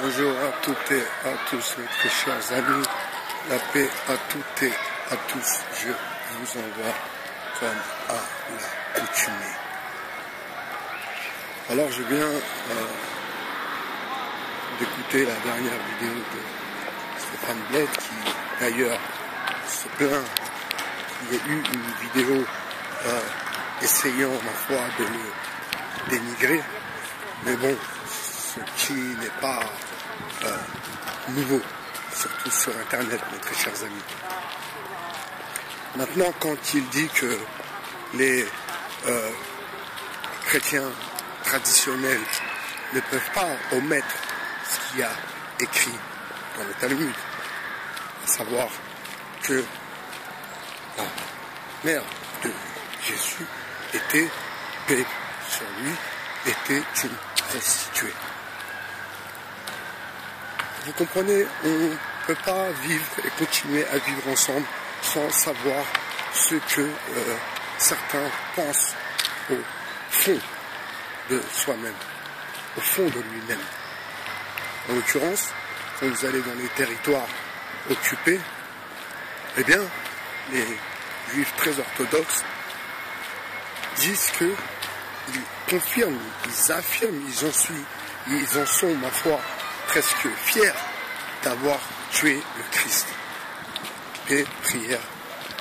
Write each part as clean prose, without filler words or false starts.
Bonjour à toutes et à tous, mes très chers amis. La paix à toutes et à tous. Je vous envoie comme à l'accoutumée. Alors, je viens d'écouter la dernière vidéo de Stéphane Bled qui, d'ailleurs, se plaint qu'il y ait eu une vidéo essayant, ma foi, de le dénigrer. Mais bon, ce qui n'est pas nouveau, surtout sur Internet, mes très chers amis. Maintenant, quand il dit que les chrétiens traditionnels ne peuvent pas omettre ce qu'il y a écrit dans le Talmud, à savoir que la mère de Jésus était, paix sur lui, était une prostituée. Vous comprenez, on ne peut pas vivre et continuer à vivre ensemble sans savoir ce que certains pensent au fond de soi-même, au fond de lui-même. En l'occurrence, quand vous allez dans les territoires occupés, eh bien, les juifs très orthodoxes disent que ils confirment, ils affirment, ils en sont, ma foi, presque fiers d'avoir tué le Christ. Et prière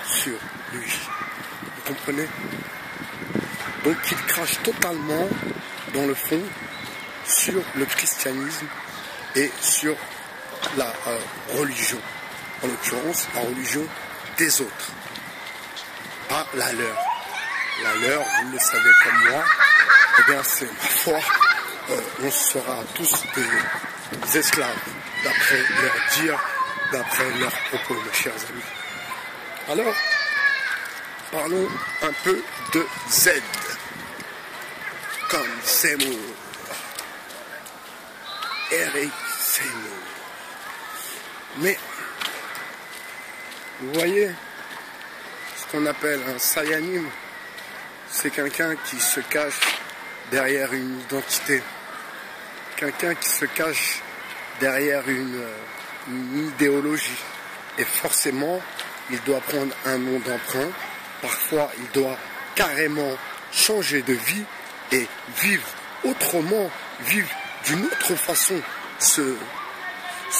sur lui. Vous comprenez? Donc ils crachent totalement, dans le fond, sur le christianisme et sur la religion. En l'occurrence, la religion des autres. Pas la leur. La leur, vous le savez comme moi, eh bien c'est ma foi, on sera tous des esclaves, d'après leur dire, d'après leurs propos, mes chers amis. Alors, parlons un peu de Z, comme Seymour, Eric Seymour. Mais, vous voyez, ce qu'on appelle un Sayanim, c'est quelqu'un qui se cache derrière une identité, quelqu'un qui se cache derrière une idéologie. Et forcément, il doit prendre un nom d'emprunt. Parfois, il doit carrément changer de vie et vivre autrement, vivre d'une autre façon.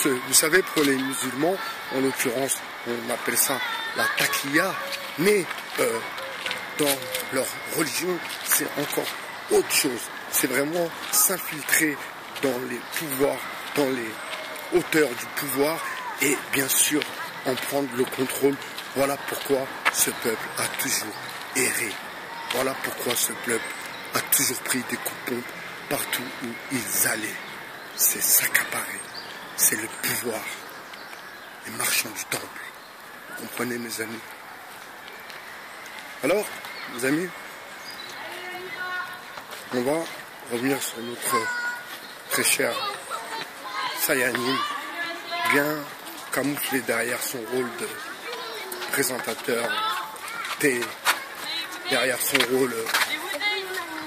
Vous savez, pour les musulmans, en l'occurrence, on appelle ça la taqiyya, mais dans leur religion, c'est encore autre chose. C'est vraiment s'infiltrer dans les pouvoirs, dans les hauteurs du pouvoir et bien sûr en prendre le contrôle. Voilà pourquoi ce peuple a toujours erré. Voilà pourquoi ce peuple a toujours pris des coups de pompe partout où ils allaient. C'est s'accaparer. C'est le pouvoir. Les marchands du temple. Vous comprenez, mes amis? Alors, mes amis, on va revenir sur notre très cher Sayanim, bien camouflé derrière son rôle de présentateur, derrière son rôle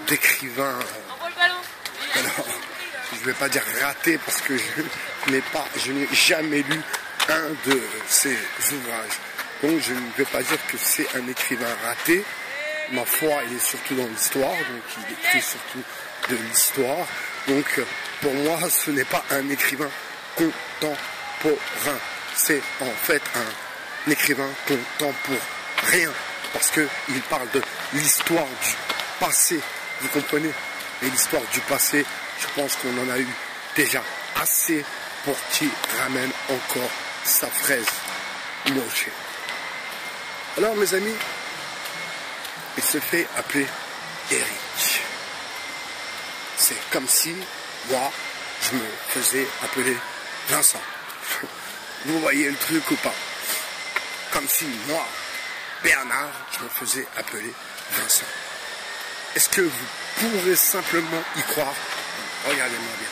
d'écrivain. Alors, je ne vais pas dire raté parce que je n'ai jamais lu un de ses ouvrages. Donc je ne vais pas dire que c'est un écrivain raté. Ma foi, il est surtout dans l'histoire, donc il écrit surtout de l'histoire. Donc pour moi, ce n'est pas un écrivain contemporain. C'est en fait un écrivain contemporain. Parce qu'il parle de l'histoire du passé. Vous comprenez? Et l'histoire du passé, je pense qu'on en a eu déjà assez pour qu'il ramène encore sa fraise mochée. Alors mes amis, il se fait appeler Eric. C'est comme si moi, je me faisais appeler Vincent. Vous voyez le truc ou pas? Comme si moi, Bernard, je me faisais appeler Vincent. Est-ce que vous pourrez simplement y croire? Regardez-moi bien.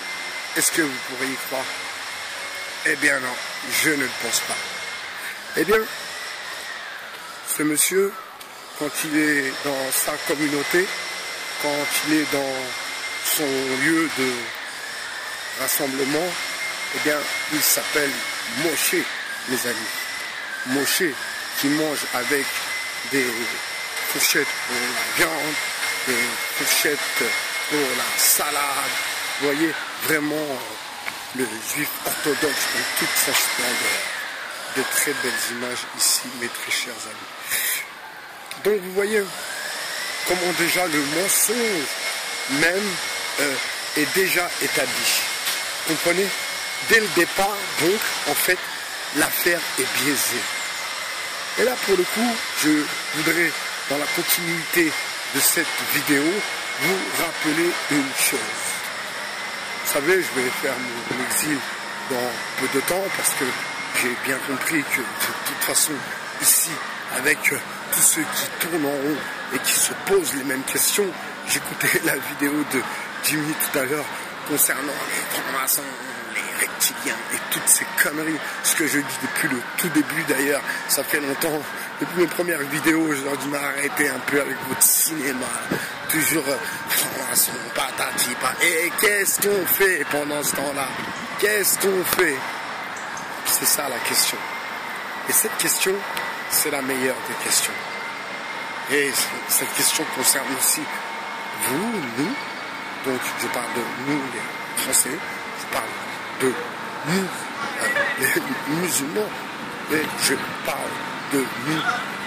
Est-ce que vous pourrez y croire? Eh bien non, je ne le pense pas. Eh bien, ce monsieur, quand il est dans sa communauté, quand il est dans son lieu de rassemblement, eh bien, il s'appelle Moshe, mes amis. Moshe qui mange avec des fourchettes pour la viande, des fourchettes pour la salade. Vous voyez vraiment le juif orthodoxe dans toute sa splendeur. De très belles images ici, mes très chers amis. Donc vous voyez comment déjà le mensonge même est déjà établi. Comprenez? Dès le départ, donc, en fait, l'affaire est biaisée. Et là, pour le coup, je voudrais, dans la continuité de cette vidéo, vous rappeler une chose. Vous savez, je vais faire mon exil dans peu de temps parce que j'ai bien compris que de toute façon, ici, avec tous ceux qui tournent en rond et qui se posent les mêmes questions, j'écoutais la vidéo de Jimmy tout à l'heure concernant les francs-maçons, les reptiliens et toutes ces conneries. Ce que je dis depuis le tout début d'ailleurs, ça fait longtemps. Depuis mes premières vidéos, je leur dis m'arrêtez un peu avec votre cinéma. Toujours francs-maçons, patati, patati. Et qu'est-ce qu'on fait pendant ce temps-là? Qu'est-ce qu'on fait? C'est ça la question. Et cette question, c'est la meilleure des questions. Et cette question concerne aussi vous, nous. Donc je parle de nous les Français, je parle de nous les musulmans, et je parle de nous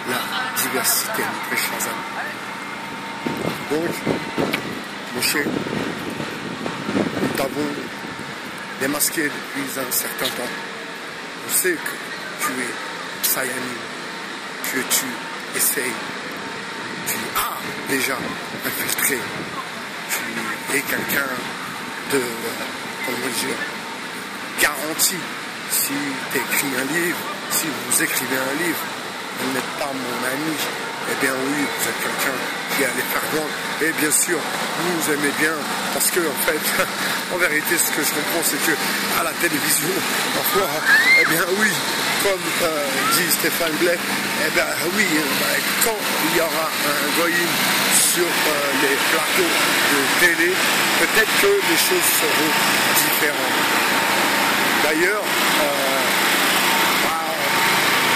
la diversité, mes très chers amis. Donc, Moshe, nous t'avons démasqué depuis un certain temps. Je sais que tu es Sayani, que tu essayes, tu as déjà infiltré, tu es quelqu'un de, comment dire, garanti. Si tu écris un livre, si vous écrivez un livre, vous n'êtes pas mon ami, eh bien oui, vous êtes quelqu'un qui allait faire vendre. Et bien sûr, vous nous aimez bien, parce que en fait, en vérité, ce que je comprends, c'est que à la télévision, parfois, eh bien oui, comme dit Stéphane Blais, eh bien oui, quand il y aura un goyim sur les plateaux de télé, peut-être que les choses seront différentes. D'ailleurs,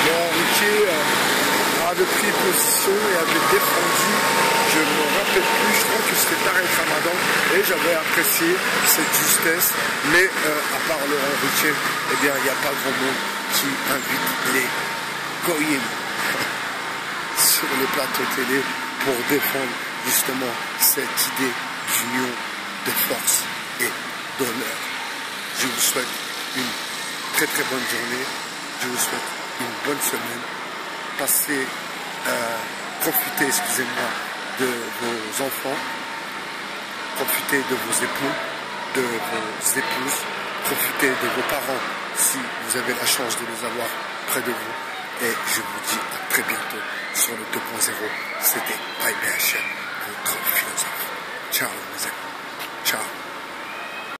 Laurent Ruquier avait pris position et avait défendu, je ne me rappelle plus, je crois que c'était Tarek Ramadan, et j'avais apprécié cette justesse, mais à part Laurent Ruquier, eh bien il n'y a pas grand monde qui invite les goyim sur les plateaux télé pour défendre justement cette idée d'union, de force et d'honneur. Je vous souhaite une très très bonne journée, je vous souhaite une bonne semaine, profitez, excusez-moi, de vos enfants, profitez de vos époux, de vos épouses, profitez de vos parents si vous avez la chance de les avoir près de vous, et je vous dis à très bientôt sur le 2.0. C'était IBHM, votre philosophe. Ciao mes amis.